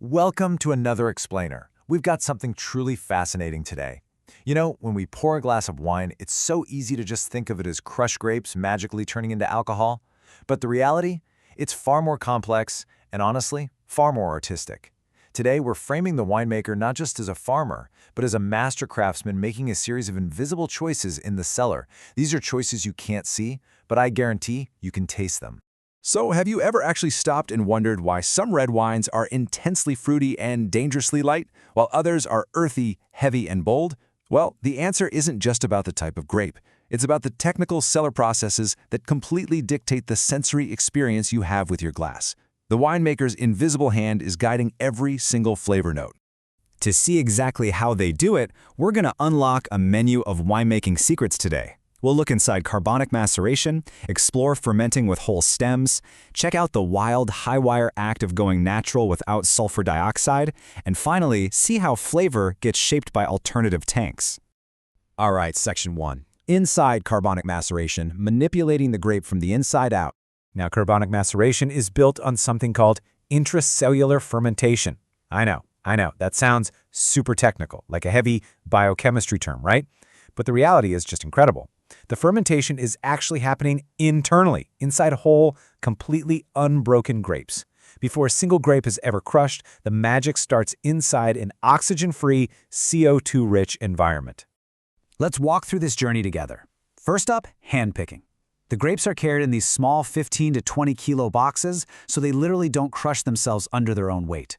Welcome to another explainer. We've got something truly fascinating today. When we pour a glass of wine, it's so easy to just think of it as crushed grapes magically turning into alcohol. But the reality? It's far more complex and honestly, far more artistic. Today, we're framing the winemaker not just as a farmer, but as a master craftsman making a series of invisible choices in the cellar. These are choices you can't see, but I guarantee you can taste them. So, have you ever actually stopped and wondered why some red wines are intensely fruity and dangerously light, while others are earthy, heavy, and bold? Well, the answer isn't just about the type of grape. It's about the technical cellar processes that completely dictate the sensory experience you have with your glass. The winemaker's invisible hand is guiding every single flavor note. To see exactly how they do it, we're going to unlock a menu of winemaking secrets today. We'll look inside carbonic maceration, explore fermenting with whole stems, check out the wild high-wire act of going natural without sulfur dioxide, and finally, see how flavor gets shaped by alternative tanks. All right, Section 1. Inside carbonic maceration, manipulating the grape from the inside out. Now, carbonic maceration is built on something called intracellular fermentation. I know, that sounds super technical, like a heavy biochemistry term, right? But the reality is just incredible. The fermentation is actually happening internally, inside whole, completely unbroken grapes. Before a single grape is ever crushed, the magic starts inside an oxygen-free, CO2-rich environment. Let's walk through this journey together. First up, handpicking. The grapes are carried in these small 15 to 20 kilo boxes, so they literally don't crush themselves under their own weight.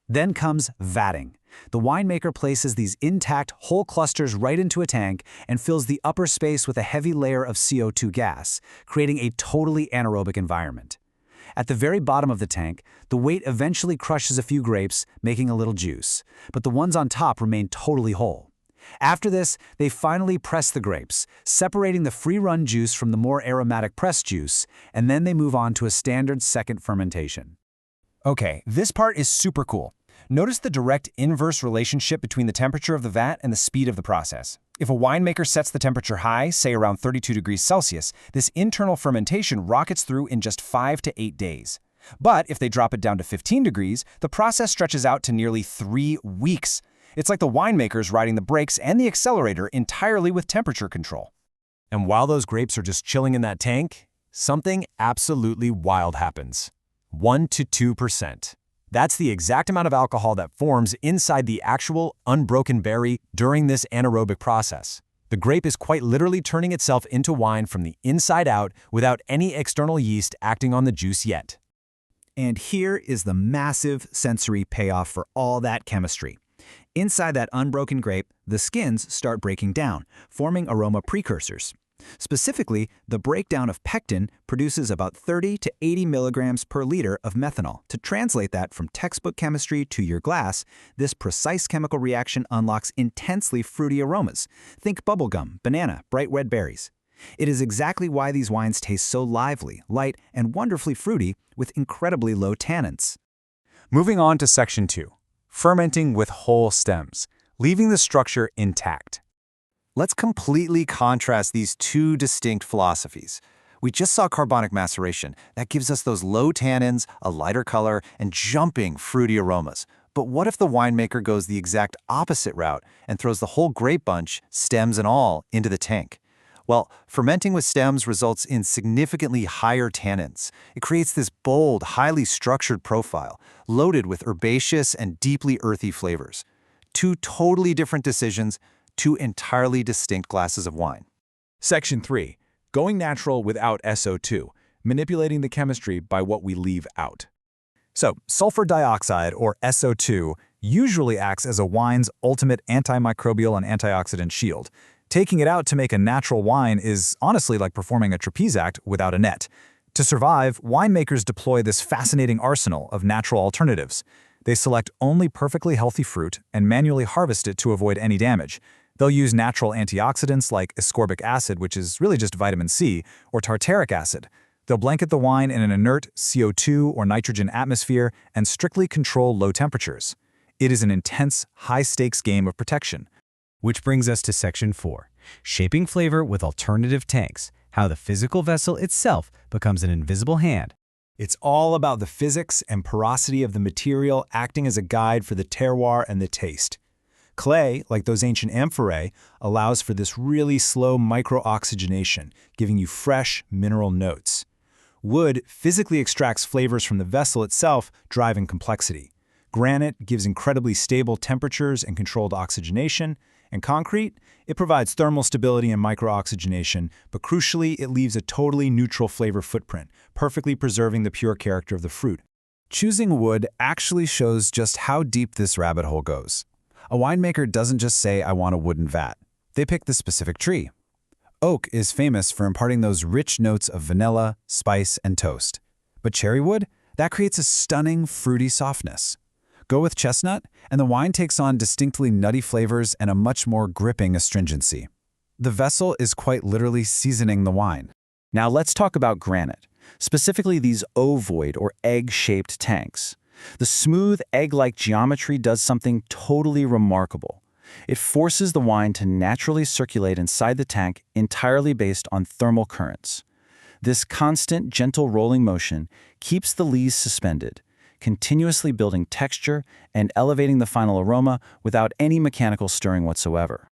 Then comes vatting. The winemaker places these intact whole clusters right into a tank and fills the upper space with a heavy layer of CO2 gas, creating a totally anaerobic environment. At the very bottom of the tank, the weight eventually crushes a few grapes, making a little juice, but the ones on top remain totally whole. After this, they finally press the grapes, separating the free-run juice from the more aromatic pressed juice, and then they move on to a standard second fermentation. Okay, this part is super cool. Notice the direct inverse relationship between the temperature of the vat and the speed of the process. If a winemaker sets the temperature high, say around 32 degrees Celsius, this internal fermentation rockets through in just 5 to 8 days. But if they drop it down to 15 degrees, the process stretches out to nearly 3 weeks. It's like the winemaker's riding the brakes and the accelerator entirely with temperature control. And while those grapes are just chilling in that tank, something absolutely wild happens. 1 to 2%. That's the exact amount of alcohol that forms inside the actual unbroken berry during this anaerobic process. The grape is quite literally turning itself into wine from the inside out without any external yeast acting on the juice yet. And here is the massive sensory payoff for all that chemistry. Inside that unbroken grape, the skins start breaking down, forming aroma precursors. Specifically, the breakdown of pectin produces about 30 to 80 milligrams per liter of methanol. To translate that from textbook chemistry to your glass, this precise chemical reaction unlocks intensely fruity aromas. Think bubblegum, banana, bright red berries. It is exactly why these wines taste so lively, light, and wonderfully fruity with incredibly low tannins. Moving on to Section 2. Fermenting with whole stems, leaving the structure intact. Let's completely contrast these two distinct philosophies. We just saw carbonic maceration. That gives us those low tannins, a lighter color, and jumping fruity aromas. But what if the winemaker goes the exact opposite route and throws the whole grape bunch, stems and all, into the tank? Well, fermenting with stems results in significantly higher tannins. It creates this bold, highly structured profile, loaded with herbaceous and deeply earthy flavors. Two totally different decisions, two entirely distinct glasses of wine. Section 3. Going natural without SO2, manipulating the chemistry by what we leave out. So, sulfur dioxide, or SO2, usually acts as a wine's ultimate antimicrobial and antioxidant shield. Taking it out to make a natural wine is honestly like performing a trapeze act without a net. To survive, winemakers deploy this fascinating arsenal of natural alternatives. They select only perfectly healthy fruit and manually harvest it to avoid any damage. They'll use natural antioxidants like ascorbic acid, which is really just vitamin C, or tartaric acid. They'll blanket the wine in an inert CO2 or nitrogen atmosphere and strictly control low temperatures. It is an intense, high-stakes game of protection. Which brings us to Section 4, shaping flavor with alternative tanks, how the physical vessel itself becomes an invisible hand. It's all about the physics and porosity of the material acting as a guide for the terroir and the taste. Clay, like those ancient amphorae, allows for this really slow micro-oxygenation, giving you fresh, mineral notes. Wood physically extracts flavors from the vessel itself, driving complexity. Granite gives incredibly stable temperatures and controlled oxygenation. And concrete, it provides thermal stability and micro-oxygenation, but crucially, it leaves a totally neutral flavor footprint, perfectly preserving the pure character of the fruit. Choosing wood actually shows just how deep this rabbit hole goes. A winemaker doesn't just say, I want a wooden vat. They pick the specific tree. Oak is famous for imparting those rich notes of vanilla, spice, and toast. But cherry wood, that creates a stunning, fruity softness. Go with chestnut, and the wine takes on distinctly nutty flavors and a much more gripping astringency. The vessel is quite literally seasoning the wine. Now let's talk about granite, specifically these ovoid or egg-shaped tanks. The smooth, egg-like geometry does something totally remarkable. It forces the wine to naturally circulate inside the tank entirely based on thermal currents. This constant, gentle rolling motion keeps the lees suspended, continuously building texture and elevating the final aroma without any mechanical stirring whatsoever.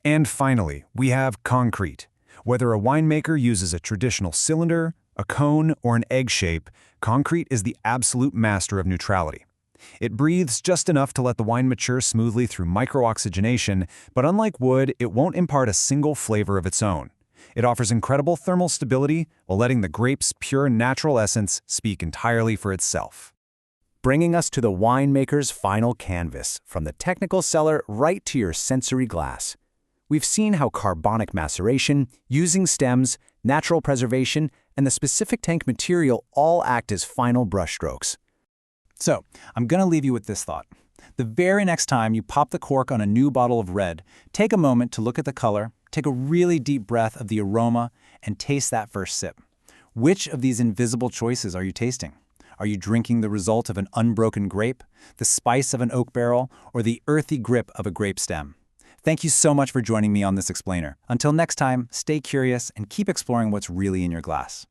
And finally, we have concrete. Whether a winemaker uses a traditional cylinder, a cone, or an egg shape, concrete is the absolute master of neutrality. It breathes just enough to let the wine mature smoothly through micro-oxygenation, but unlike wood, it won't impart a single flavor of its own. It offers incredible thermal stability while letting the grape's pure natural essence speak entirely for itself. Bringing us to the winemaker's final canvas, from the technical cellar right to your sensory glass. We've seen how carbonic maceration, using stems, natural preservation, and the specific tank material all act as final brushstrokes. So, I'm going to leave you with this thought. The very next time you pop the cork on a new bottle of red, take a moment to look at the color, take a really deep breath of the aroma, and taste that first sip. Which of these invisible choices are you tasting? Are you drinking the result of an unbroken grape, the spice of an oak barrel, or the earthy grip of a grape stem? Thank you so much for joining me on this explainer. Until next time, stay curious and keep exploring what's really in your glass.